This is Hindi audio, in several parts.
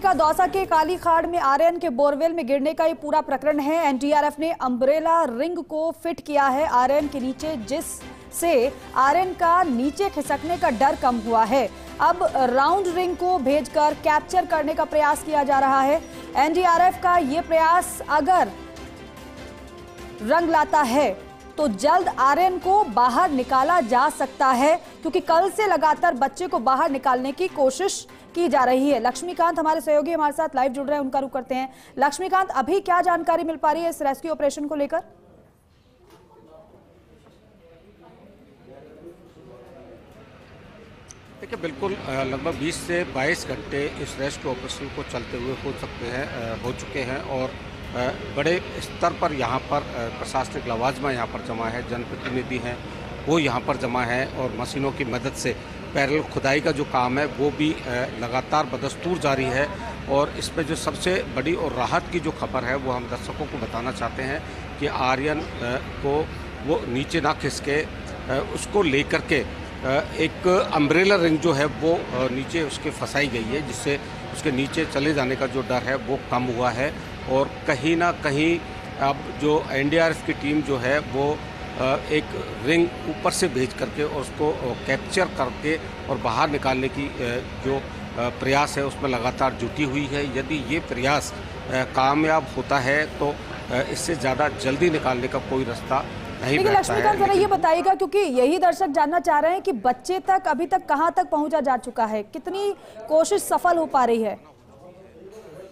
का दौसा के काली खाड़ में आर्यन के बोरवेल में गिरने का ये पूरा प्रकरण है। एनडीआरएफ ने अम्ब्रेला रिंग को फिट किया है आर्यन के नीचे, जिससे आर्यन का नीचे खिसकने का डर कम हुआ है। अब राउंड रिंग को भेजकर कैप्चर करने का प्रयास किया जा रहा है। एनडीआरएफ का ये प्रयास अगर रंग लाता है तो जल्द आर्यन को बाहर निकाला जा सकता है, क्योंकि कल से लगातार बच्चे को बाहर निकालने की कोशिश की जा रही है। लक्ष्मीकांत हमारे सहयोगी हमारे साथ लाइव जुड़ रहे हैं, उनका रुख करते हैं। लक्ष्मीकांत, अभी क्या जानकारी मिल पा रही है इस रेस्क्यू ऑपरेशन को लेकर? देखिए, बिल्कुल लगभग 20 से 22 घंटे इस रेस्क्यू ऑपरेशन को चलते हुए हो चुके हैं और बड़े स्तर पर यहाँ पर प्रशासनिक लवाजमा यहाँ पर जमा है, जनप्रतिनिधि हैं वो यहाँ पर जमा है और मशीनों की मदद से पैरेलल खुदाई का जो काम है वो भी लगातार बदस्तूर जारी है। और इसमें जो सबसे बड़ी और राहत की जो खबर है वो हम दर्शकों को बताना चाहते हैं कि आर्यन को वो नीचे ना खिसके, उसको लेकर के एक अम्ब्रेला रिंग जो है वो नीचे उसके फंसाई गई है, जिससे उसके नीचे चले जाने का जो डर है वो कम हुआ है। और कहीं ना कहीं अब जो एनडीआरएफ की टीम जो है वो एक रिंग ऊपर से भेज करके और उसको कैप्चर करके और बाहर निकालने की जो प्रयास है उसमें लगातार जुटी हुई है। यदि ये प्रयास कामयाब होता है तो इससे ज़्यादा जल्दी निकालने का कोई रास्ता नहीं बैठता है। लक्ष्मीकांत, जरा ये बताइएगा, क्योंकि यही दर्शक जानना चाह रहे हैं कि बच्चे तक अभी तक कहां तक पहुंचा जा चुका है, कितनी कोशिश सफल हो पा रही है?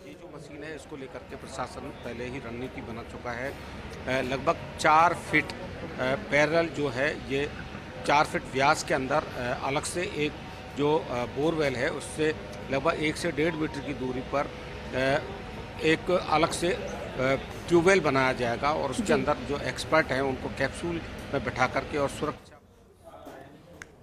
ये जो मशीन है इसको लेकर के प्रशासन पहले ही रणनीति बना चुका है। लगभग 4 फीट पैरेलल जो है, ये 4 फीट व्यास के अंदर अलग से एक जो बोरवेल है उससे लगभग 1 से 1.5 मीटर की दूरी पर एक अलग से ट्यूबवेल बनाया जाएगा और उसके अंदर जो एक्सपर्ट हैं उनको कैप्सूल में बैठा करके और सुरक्षा।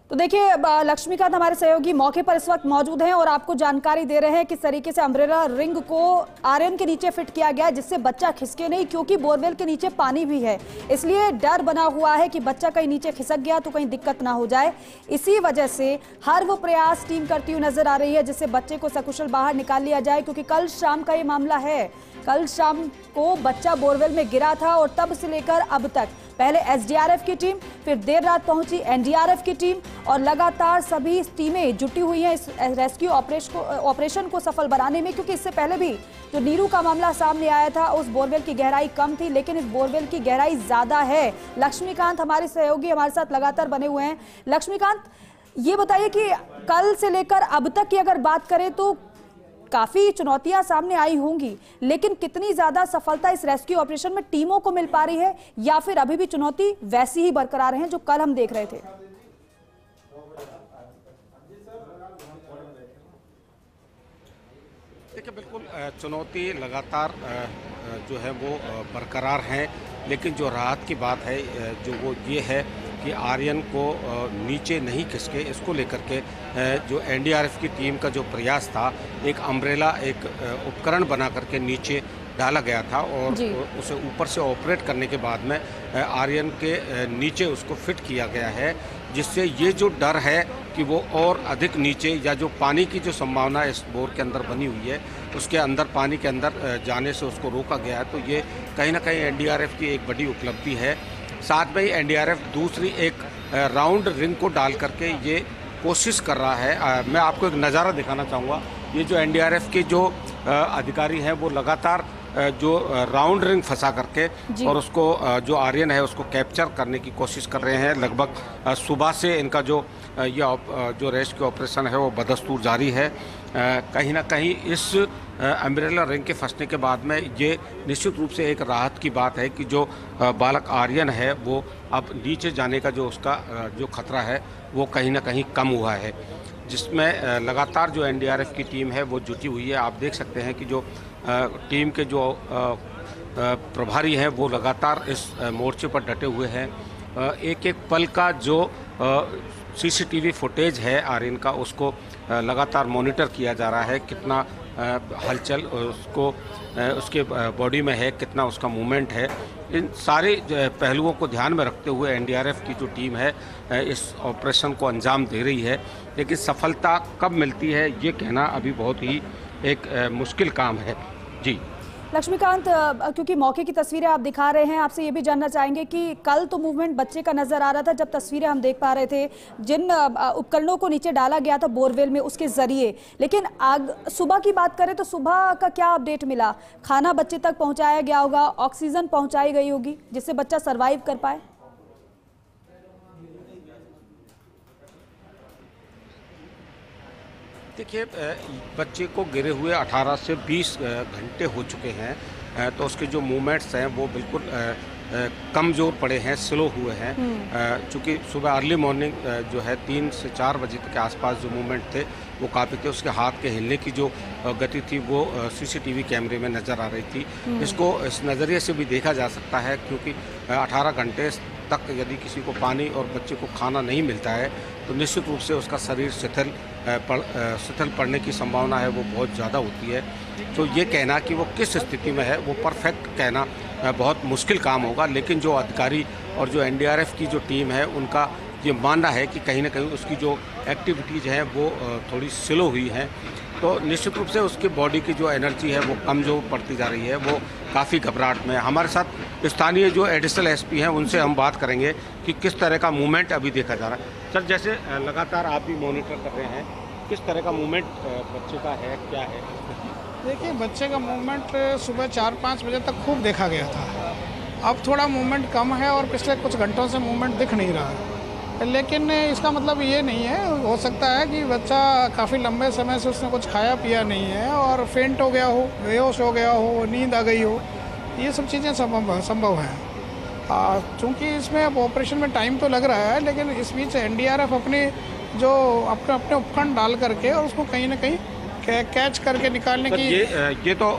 तो देखिए, लक्ष्मीकांत हमारे सहयोगी मौके पर इस वक्त मौजूद हैं और आपको जानकारी दे रहे हैं किस तरीके से अम्ब्रेला रिंग को आर्यन के नीचे फिट किया गया है, जिससे बच्चा खिसके नहीं, क्योंकि बोरवेल के नीचे पानी भी है, इसलिए डर बना हुआ है कि बच्चा कहीं नीचे खिसक गया तो कहीं दिक्कत ना हो जाए। इसी वजह से हर वो प्रयास टीम करती हुई नजर आ रही है जिससे बच्चे को सकुशल बाहर निकाल लिया जाए, क्योंकि कल शाम का ये मामला है। कल शाम को बच्चा बोरवेल में गिरा था और तब से लेकर अब तक पहले एसडीआरएफ की टीम, फिर देर रात पहुंची एनडीआरएफ की टीम और लगातार सभी टीमें जुटी हुई हैं इस रेस्क्यू ऑपरेशन को सफल बनाने में, क्योंकि इससे पहले भी जो नीरू का मामला सामने आया था उस बोरवेल की गहराई कम थी, लेकिन इस बोरवेल की गहराई ज्यादा है। लक्ष्मीकांत हमारे सहयोगी हमारे साथ लगातार बने हुए हैं। लक्ष्मीकांत, ये बताइए कि कल से लेकर अब तक की अगर बात करें तो काफी चुनौतियां सामने आई होंगी, लेकिन कितनी ज्यादा सफलता इस रेस्क्यू ऑपरेशन में टीमों को मिल पा रही है, या फिर अभी भी चुनौती वैसी ही बरकरार है जो कल हम देख रहे थे? देखिए, बिल्कुल चुनौती लगातार जो है वो बरकरार हैं, लेकिन जो राहत की बात है जो वो ये है कि आर्यन को नीचे नहीं खिसके, इसको लेकर के जो एनडीआरएफ की टीम का जो प्रयास था, एक अम्ब्रेला एक उपकरण बना करके नीचे डाला गया था और उसे ऊपर से ऑपरेट करने के बाद में आर्यन के नीचे उसको फिट किया गया है, जिससे ये जो डर है कि वो और अधिक नीचे या जो पानी की जो संभावना इस बोर के अंदर बनी हुई है उसके अंदर पानी के अंदर जाने से उसको रोका गया है। तो ये कहीं ना कहीं एनडीआरएफ की एक बड़ी उपलब्धि है। साथ में ही एनडीआरएफ दूसरी एक राउंड रिंग को डाल करके ये कोशिश कर रहा है। मैं आपको एक नज़ारा दिखाना चाहूँगा। ये जो एनडीआरएफ के जो अधिकारी हैं वो लगातार जो राउंड रिंग फंसा करके और उसको जो आर्यन है उसको कैप्चर करने की कोशिश कर रहे हैं। लगभग सुबह से इनका जो जो रेस्क्यू ऑपरेशन है वो बदस्तूर जारी है। कहीं ना कहीं इस अम्ब्रेला रिंग के फंसने के बाद में ये निश्चित रूप से एक राहत की बात है कि जो बालक आर्यन है वो अब नीचे जाने का जो उसका जो खतरा है वो कहीं ना कहीं कम हुआ है, जिसमें लगातार जो एनडीआरएफ की टीम है वो जुटी हुई है। आप देख सकते हैं कि जो टीम के जो प्रभारी हैं वो लगातार इस मोर्चे पर डटे हुए हैं। एक एक पल का जो सीसीटीवी फुटेज है आर्यन का उसको लगातार मॉनिटर किया जा रहा है, कितना हलचल उसको उसके बॉडी में है, कितना उसका मूवमेंट है। इन सारे पहलुओं को ध्यान में रखते हुए एनडीआरएफ की जो टीम है इस ऑपरेशन को अंजाम दे रही है, लेकिन सफलता कब मिलती है ये कहना अभी बहुत ही एक मुश्किल काम है। जी लक्ष्मीकांत, क्योंकि मौके की तस्वीरें आप दिखा रहे हैं, आपसे ये भी जानना चाहेंगे कि कल तो मूवमेंट बच्चे का नजर आ रहा था, जब तस्वीरें हम देख पा रहे थे जिन उपकरणों को नीचे डाला गया था बोरवेल में उसके जरिए, लेकिन सुबह की बात करें तो सुबह का क्या अपडेट मिला? खाना बच्चे तक पहुंचाया गया होगा, ऑक्सीजन पहुंचाई गई होगी जिससे बच्चा सर्वाइव कर पाए? देखिए, बच्चे को गिरे हुए 18 से 20 घंटे हो चुके हैं, तो उसके जो मूवमेंट्स हैं वो बिल्कुल कमज़ोर पड़े हैं, स्लो हुए हैं। चूँकि सुबह अर्ली मॉर्निंग जो है 3 से 4 बजे के आसपास जो मूवमेंट थे वो काफ़ी थे। उसके हाथ के हिलने की जो गति थी वो सीसीटीवी कैमरे में नज़र आ रही थी। इसको इस नज़रिए से भी देखा जा सकता है, क्योंकि 18 घंटे तक यदि किसी को पानी और बच्चे को खाना नहीं मिलता है तो निश्चित रूप से उसका शरीर शिथिल पड़ने की संभावना है वो बहुत ज़्यादा होती है। तो ये कहना कि वो किस स्थिति में है वो परफेक्ट कहना बहुत मुश्किल काम होगा, लेकिन जो अधिकारी और जो एनडीआरएफ की जो टीम है उनका ये मानना है कि कहीं ना कहीं उसकी जो एक्टिविटीज़ हैं वो थोड़ी स्लो हुई हैं, तो निश्चित रूप से उसकी बॉडी की जो एनर्जी है वो कमज़ोर पड़ती जा रही है, वो काफ़ी घबराहट में है। हमारे साथ स्थानीय जो एडिशनल एसपी हैं उनसे हम बात करेंगे कि किस तरह का मूवमेंट अभी देखा जा रहा है। सर, जैसे लगातार आप भी मॉनिटर कर रहे हैं, किस तरह का मूवमेंट बच्चे का है, क्या है? देखिए, बच्चे का मूवमेंट सुबह 4-5 बजे तक खूब देखा गया था। अब थोड़ा मूवमेंट कम है और पिछले कुछ घंटों से मूवमेंट दिख नहीं रहा है, लेकिन इसका मतलब ये नहीं है, हो सकता है कि बच्चा काफ़ी लंबे समय से उसने कुछ खाया पिया नहीं है और फेंट हो गया हो, बेहोश हो गया हो, नींद आ गई हो, ये सब चीज़ें संभव हैं। चूँकि इसमें अब ऑपरेशन में टाइम तो लग रहा है, लेकिन इस बीच एनडीआरएफ अपने उपकरण डाल करके और उसको कहीं ना कहीं कैच करके निकालने की ये तो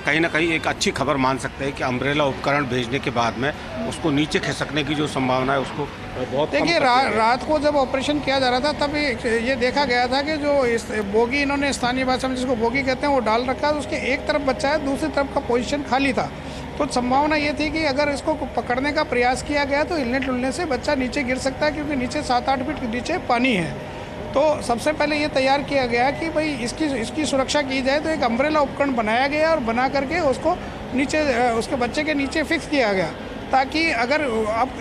कहीं ना कहीं एक अच्छी खबर मान सकते हैं कि अम्ब्रेला उपकरण भेजने के बाद में उसको नीचे खिसकने की जो संभावना है उसको बहुत देखिए, रात को जब ऑपरेशन किया जा रहा था तब ये देखा गया था कि जो बोगी, इन्होंने स्थानीय भाषा में जिसको बोगी कहते हैं, वो डाल रखा है, उसके एक तरफ बच्चा है, दूसरी तरफ का पोजीशन खाली था। तो संभावना ये थी कि अगर इसको पकड़ने का प्रयास किया गया तो हिलने डुलने से बच्चा नीचे गिर सकता है, क्योंकि नीचे 7-8 फीट नीचे पानी है। तो सबसे पहले ये तैयार किया गया कि भाई इसकी सुरक्षा की जाए, तो एक अम्ब्रेला उपकरण बनाया गया और बना करके उसको नीचे उसके बच्चे के नीचे फिक्स किया गया, ताकि अगर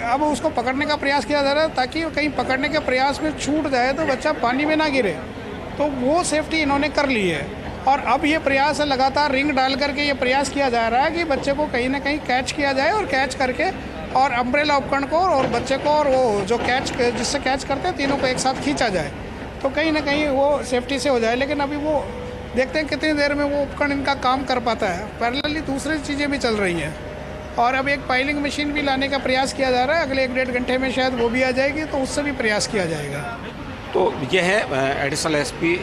अब उसको पकड़ने का प्रयास किया जा रहा है ताकि कहीं पकड़ने के प्रयास में छूट जाए तो बच्चा पानी में ना गिरे, तो वो सेफ्टी इन्होंने कर ली है। और अब ये प्रयास है, लगातार रिंग डाल करके ये प्रयास किया जा रहा है कि बच्चे को कहीं ना कहीं कैच किया जाए, और कैच करके और अम्ब्रेला उपकरण को और बच्चे को और वो जो जिससे कैच करते हैं तीनों को एक साथ खींचा जाए, तो कहीं ना कहीं वो सेफ्टी से हो जाए। लेकिन अभी वो देखते हैं कितनी देर में वो उपकरण इनका काम कर पाता है। पैरेलली दूसरी चीज़ें भी चल रही हैं, और अब एक पाइलिंग मशीन भी लाने का प्रयास किया जा रहा है, अगले 1-1.5 घंटे में शायद वो भी आ जाएगी, तो उससे भी प्रयास किया जाएगा। तो ये है एडिशनल एसपी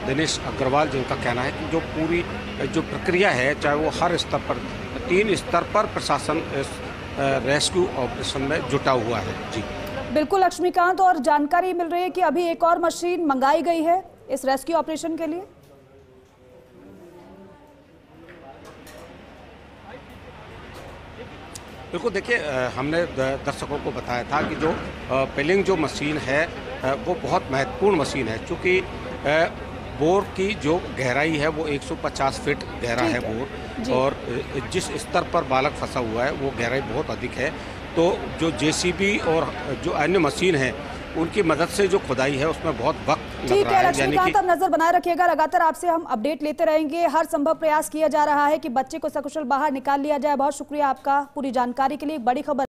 दिनेश अग्रवाल, जिनका कहना है कि जो पूरी जो प्रक्रिया है, चाहे वो हर स्तर पर 3 स्तर पर प्रशासन इस रेस्क्यू ऑपरेशन में जुटा हुआ है। जी बिल्कुल लक्ष्मीकांत, और जानकारी मिल रही है कि अभी एक और मशीन मंगाई गई है इस रेस्क्यू ऑपरेशन के लिए। बिल्कुल, देखिए, हमने दर्शकों को बताया था कि जो पेलिंग जो मशीन है वो बहुत महत्वपूर्ण मशीन है, क्योंकि बोर की जो गहराई है वो 150 फीट गहरा है बोर, और जिस स्तर पर बालक फंसा हुआ है वो गहराई बहुत अधिक है। तो जो जेसीबी और जो अन्य मशीन है उनकी मदद से जो खुदाई है उसमें बहुत वक्त लग रहा है। लक्ष्मीकांत, अब नजर बनाए रखिएगा, लगातार आपसे हम अपडेट लेते रहेंगे। हर संभव प्रयास किया जा रहा है कि बच्चे को सकुशल बाहर निकाल लिया जाए। बहुत शुक्रिया आपका पूरी जानकारी के लिए। बड़ी खबर